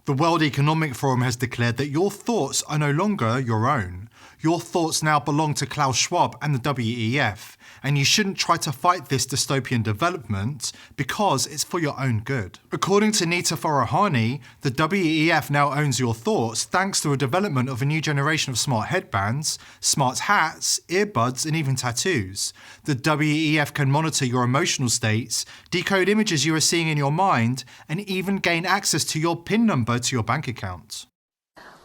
The World Economic Forum has declared that your thoughts are no longer your own. Your thoughts now belong to Klaus Schwab and the WEF, and you shouldn't try to fight this dystopian development because it's for your own good. According to Nita Farahani, the WEF now owns your thoughts thanks to a development of a new generation of smart headbands, smart hats, earbuds, and even tattoos. The WEF can monitor your emotional states, decode images you are seeing in your mind, and even gain access to your PIN number to your bank account.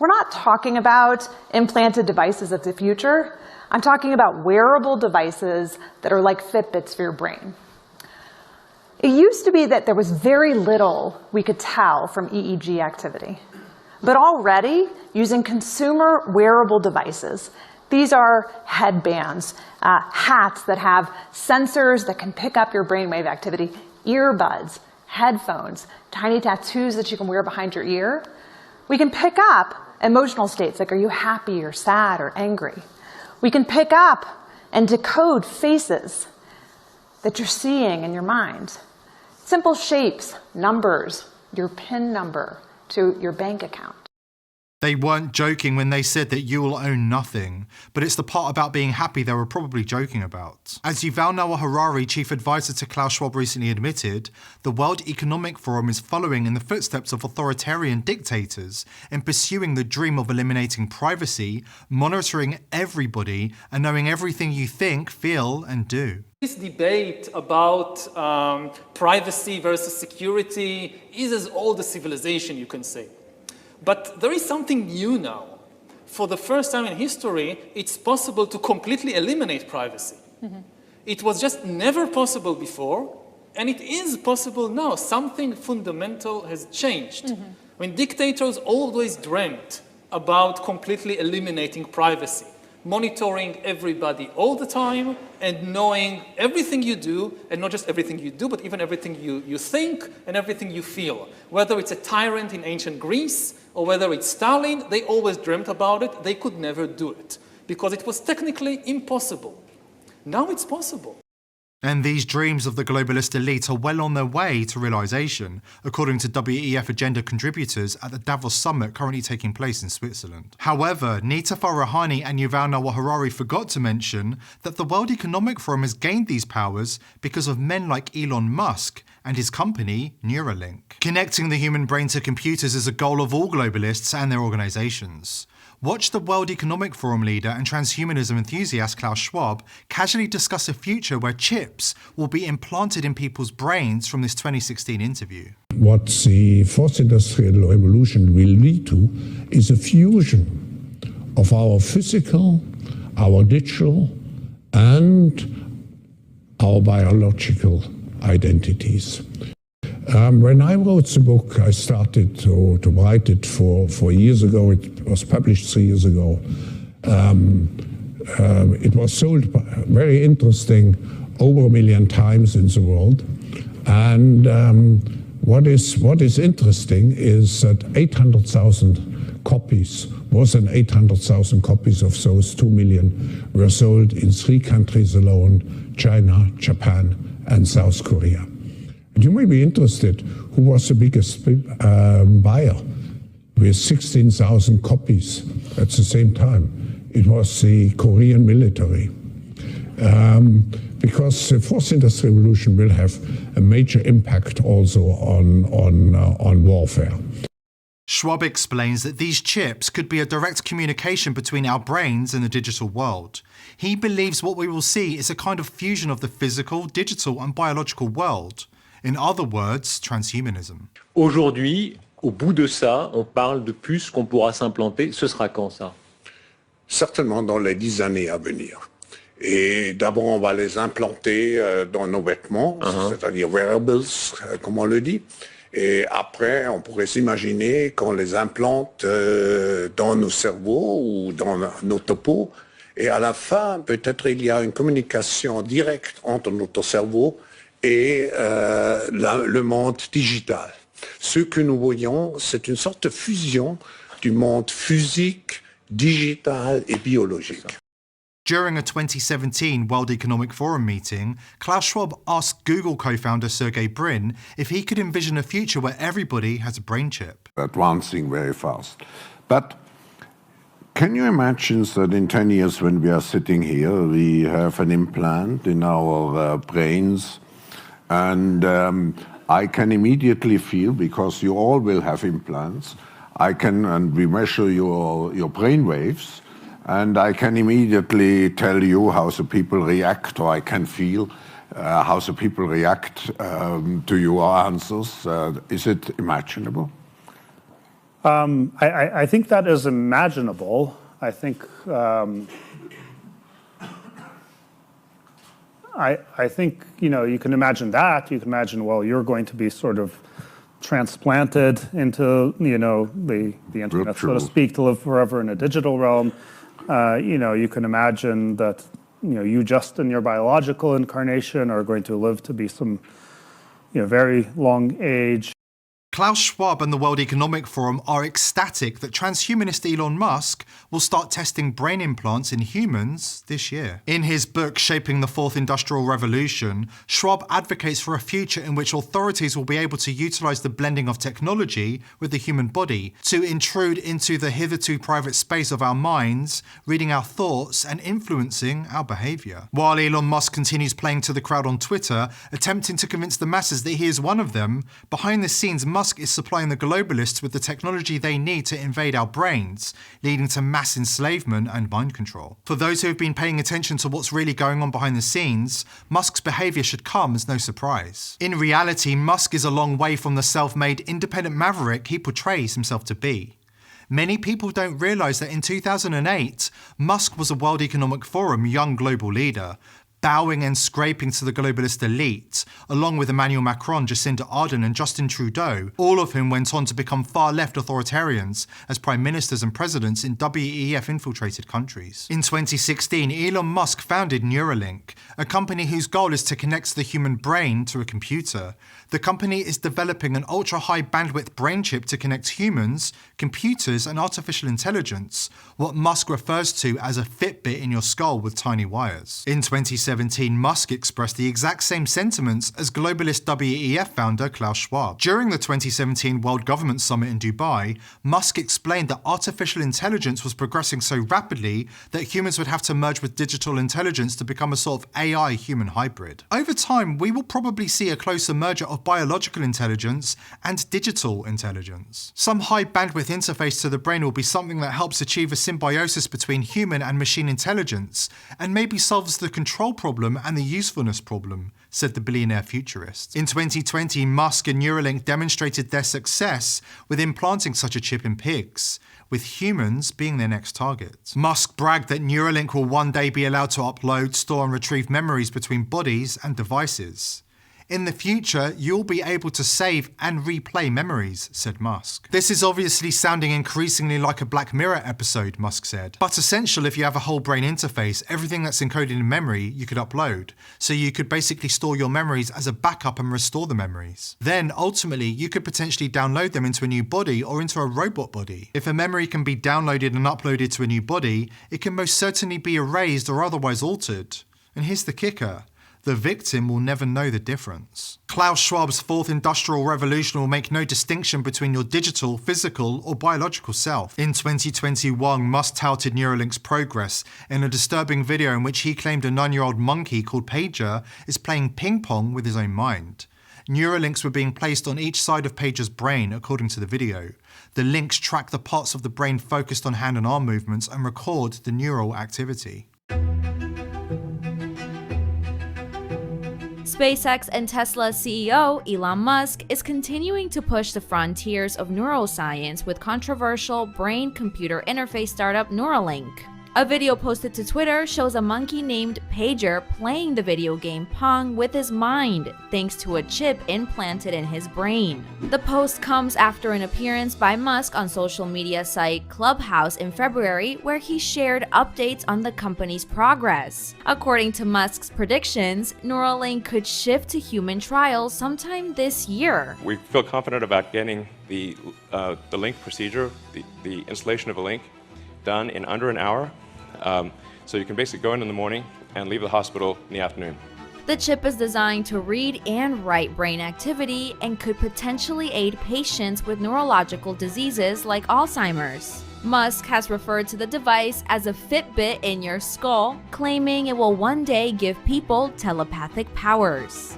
We're not talking about implanted devices of the future. I'm talking about wearable devices that are like Fitbits for your brain. It used to be that there was very little we could tell from EEG activity. But already, using consumer wearable devices, these are headbands, hats that have sensors that can pick up your brainwave activity, earbuds, headphones, tiny tattoos that you can wear behind your ear. We can pick up emotional states like, are you happy or sad or angry? We can pick up and decode faces that you're seeing in your mind. Simple shapes, numbers, your PIN number to your bank account. They weren't joking when they said that you will own nothing, but it's the part about being happy they were probably joking about. As Yuval Noah Harari, chief advisor to Klaus Schwab, recently admitted, the World Economic Forum is following in the footsteps of authoritarian dictators in pursuing the dream of eliminating privacy, monitoring everybody, and knowing everything you think, feel, and do. This debate about privacy versus security is as old as civilization, you can say. But there is something new now. For the first time in history, it's possible to completely eliminate privacy. Mm-hmm. It was just never possible before, and it is possible now. Something fundamental has changed. Mm-hmm. When dictators always dreamt about completely eliminating privacy, monitoring everybody all the time and knowing everything you do, and not just everything you do, but even everything you think and everything you feel. Whether it's a tyrant in ancient Greece or whether it's Stalin, they always dreamt about it. They could never do it because it was technically impossible. Now it's possible. And these dreams of the globalist elite are well on their way to realization, according to WEF agenda contributors at the Davos summit currently taking place in Switzerland. However, Nita Farahani and Yuval Noah Harari forgot to mention that the World Economic Forum has gained these powers because of men like Elon Musk and his company, Neuralink. Connecting the human brain to computers is a goal of all globalists and their organizations. Watch the World Economic Forum leader and transhumanism enthusiast Klaus Schwab casually discuss a future where chips will be implanted in people's brains from this 2016 interview. What the fourth industrial revolution will lead to is a fusion of our physical, our digital, and our biological identities. When I wrote the book, I started to write it for years ago. It was published 3 years ago. It was sold, very interesting, over 1 million times in the world. And what is interesting is that 800,000 copies, more than 800,000 copies of those 2 million were sold in 3 countries alone: China, Japan, and South Korea. You may be interested, who was the biggest buyer with 16,000 copies at the same time? It was the Korean military. Because the fourth industrial revolution will have a major impact also on warfare. Schwab explains that these chips could be a direct communication between our brains and the digital world. He believes what we will see is a kind of fusion of the physical, digital, and biological world. In other words, transhumanism. Aujourd'hui, au bout de ça, on parle de puces qu'on pourra s'implanter. Ce sera quand ça? Certainement dans les 10 années à venir. Et d'abord, on va les implanter dans nos vêtements, c'est-à-dire wearables, comme on le dit. Et après, on pourrait s'imaginer qu'on les implante dans nos cerveaux ou dans nos topos. Et à la fin, peut-être il y a une communication directe entre notre cerveau et le monde digital. Ce que nous voyons, c'est une sorte de fusion du monde physique, digital et biologique. During a 2017 World Economic Forum meeting, Klaus Schwab asked Google co-founder Sergey Brin if he could envision a future where everybody has a brain chip. Advancing very fast. But can you imagine that in 10 years when we are sitting here, we have an implant in our brains, and I can immediately feel, because you all will have implants, and we measure your brain waves, and I can immediately tell you how the people react, or I can feel how the people react to your answers. Is it imaginable? I think that is imaginable. I think you can imagine that. You can imagine, well, you're going to be sort of transplanted into the internet, so to speak, to live forever in a digital realm. You can imagine that you just in your biological incarnation are going to live to be some very long age. Klaus Schwab and the World Economic Forum are ecstatic that transhumanist Elon Musk will start testing brain implants in humans this year. In his book, Shaping the Fourth Industrial Revolution, Schwab advocates for a future in which authorities will be able to utilize the blending of technology with the human body to intrude into the hitherto private space of our minds, reading our thoughts and influencing our behavior. While Elon Musk continues playing to the crowd on Twitter, attempting to convince the masses that he is one of them, behind the scenes, Musk is supplying the globalists with the technology they need to invade our brains, leading to mass enslavement and mind control. For those who have been paying attention to what's really going on behind the scenes, Musk's behavior should come as no surprise. In reality, Musk is a long way from the self-made independent maverick he portrays himself to be. Many people don't realize that in 2008, Musk was a World Economic Forum young global leader, bowing and scraping to the globalist elite, along with Emmanuel Macron, Jacinda Ardern and Justin Trudeau, all of whom went on to become far-left authoritarians as prime ministers and presidents in WEF-infiltrated countries. In 2016, Elon Musk founded Neuralink, a company whose goal is to connect the human brain to a computer. The company is developing an ultra-high bandwidth brain chip to connect humans, computers and artificial intelligence, what Musk refers to as a Fitbit in your skull with tiny wires. In 2017, Musk expressed the exact same sentiments as globalist WEF founder Klaus Schwab. During the 2017 World Government Summit in Dubai, Musk explained that artificial intelligence was progressing so rapidly that humans would have to merge with digital intelligence to become a sort of AI-human hybrid. Over time, we will probably see a closer merger of biological intelligence and digital intelligence. Some high bandwidth interface to the brain will be something that helps achieve a symbiosis between human and machine intelligence, and maybe solves the control problem and the usefulness problem, said the billionaire futurist. In 2020, Musk and Neuralink demonstrated their success with implanting such a chip in pigs, with humans being their next target. Musk bragged that Neuralink will one day be allowed to upload, store and retrieve memories between bodies and devices. In the future, you'll be able to save and replay memories, said Musk. This is obviously sounding increasingly like a Black Mirror episode, Musk said, but essential if you have a whole brain interface. Everything that's encoded in memory you could upload, so you could basically store your memories as a backup and restore the memories. Then, ultimately, you could potentially download them into a new body or into a robot body. If a memory can be downloaded and uploaded to a new body, it can most certainly be erased or otherwise altered. And here's the kicker. The victim will never know the difference. Klaus Schwab's fourth industrial revolution will make no distinction between your digital, physical, or biological self. In 2021, Musk touted Neuralink's progress in a disturbing video in which he claimed a 9-year-old monkey called Pager is playing ping pong with his own mind. Neuralinks were being placed on each side of Pager's brain, according to the video. The links track the parts of the brain focused on hand and arm movements and record the neural activity. SpaceX and Tesla CEO Elon Musk is continuing to push the frontiers of neuroscience with controversial brain-computer interface startup Neuralink. A video posted to Twitter shows a monkey named Pager playing the video game Pong with his mind, thanks to a chip implanted in his brain. The post comes after an appearance by Musk on social media site Clubhouse in February, where he shared updates on the company's progress. According to Musk's predictions, Neuralink could shift to human trials sometime this year. We feel confident about getting the link procedure, the installation of a link, done in under an hour So you can basically go in the morning and leave the hospital in the afternoon. The chip is designed to read and write brain activity and could potentially aid patients with neurological diseases like Alzheimer's. Musk has referred to the device as a Fitbit in your skull, claiming it will one day give people telepathic powers.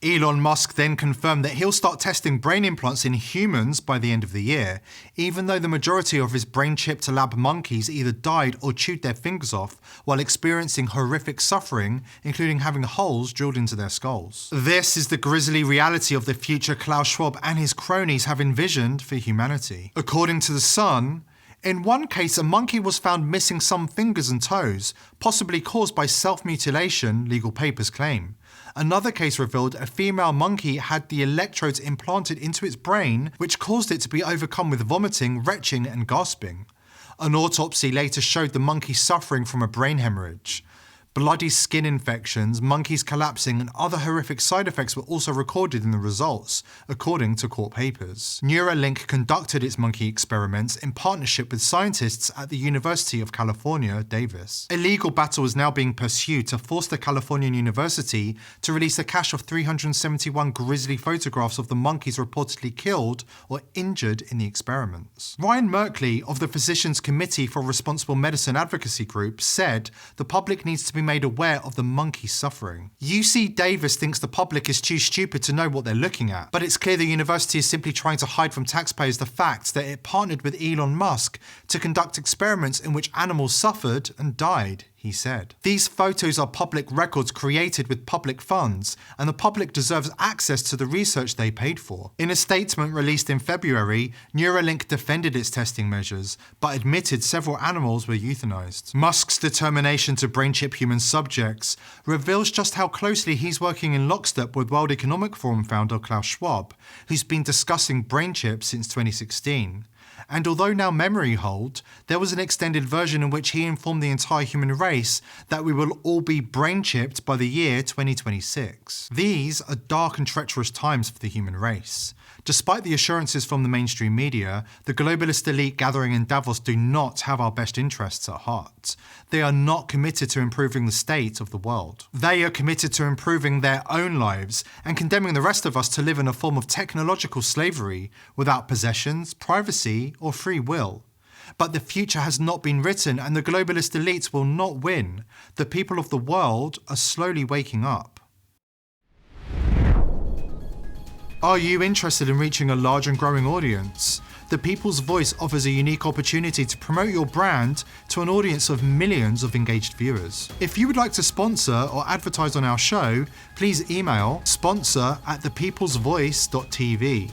Elon Musk then confirmed that he'll start testing brain implants in humans by the end of the year, even though the majority of his brain-chipped lab monkeys either died or chewed their fingers off while experiencing horrific suffering, including having holes drilled into their skulls. This is the grisly reality of the future Klaus Schwab and his cronies have envisioned for humanity. According to The Sun, in one case, a monkey was found missing some fingers and toes, possibly caused by self-mutilation, legal papers claim. Another case revealed a female monkey had the electrodes implanted into its brain, which caused it to be overcome with vomiting, retching, and gasping. An autopsy later showed the monkey suffering from a brain hemorrhage. Bloody skin infections, monkeys collapsing, and other horrific side effects were also recorded in the results, according to court papers. Neuralink conducted its monkey experiments in partnership with scientists at the University of California, Davis. A legal battle is now being pursued to force the Californian University to release a cache of 371 grisly photographs of the monkeys reportedly killed or injured in the experiments. Ryan Merkley of the Physicians Committee for Responsible Medicine Advocacy Group said the public needs to be made aware of the monkey suffering. UC Davis thinks the public is too stupid to know what they're looking at, but it's clear the university is simply trying to hide from taxpayers the fact that it partnered with Elon Musk to conduct experiments in which animals suffered and died, he said. These photos are public records created with public funds, and the public deserves access to the research they paid for. In a statement released in February, Neuralink defended its testing measures, but admitted several animals were euthanized. Musk's determination to brain chip human subjects reveals just how closely he's working in lockstep with World Economic Forum founder Klaus Schwab, who's been discussing brain chips since 2016. And although now memory hold, there was an extended version in which he informed the entire human race that we will all be brain chipped by the year 2026. These are dark and treacherous times for the human race. Despite the assurances from the mainstream media, the globalist elite gathering in Davos do not have our best interests at heart. They are not committed to improving the state of the world. They are committed to improving their own lives and condemning the rest of us to live in a form of technological slavery without possessions, privacy, or free will. But the future has not been written, and the globalist elites will not win. The people of the world are slowly waking up. Are you interested in reaching a large and growing audience? The People's Voice offers a unique opportunity to promote your brand to an audience of millions of engaged viewers. If you would like to sponsor or advertise on our show, please email sponsor@thepeoplesvoice.tv.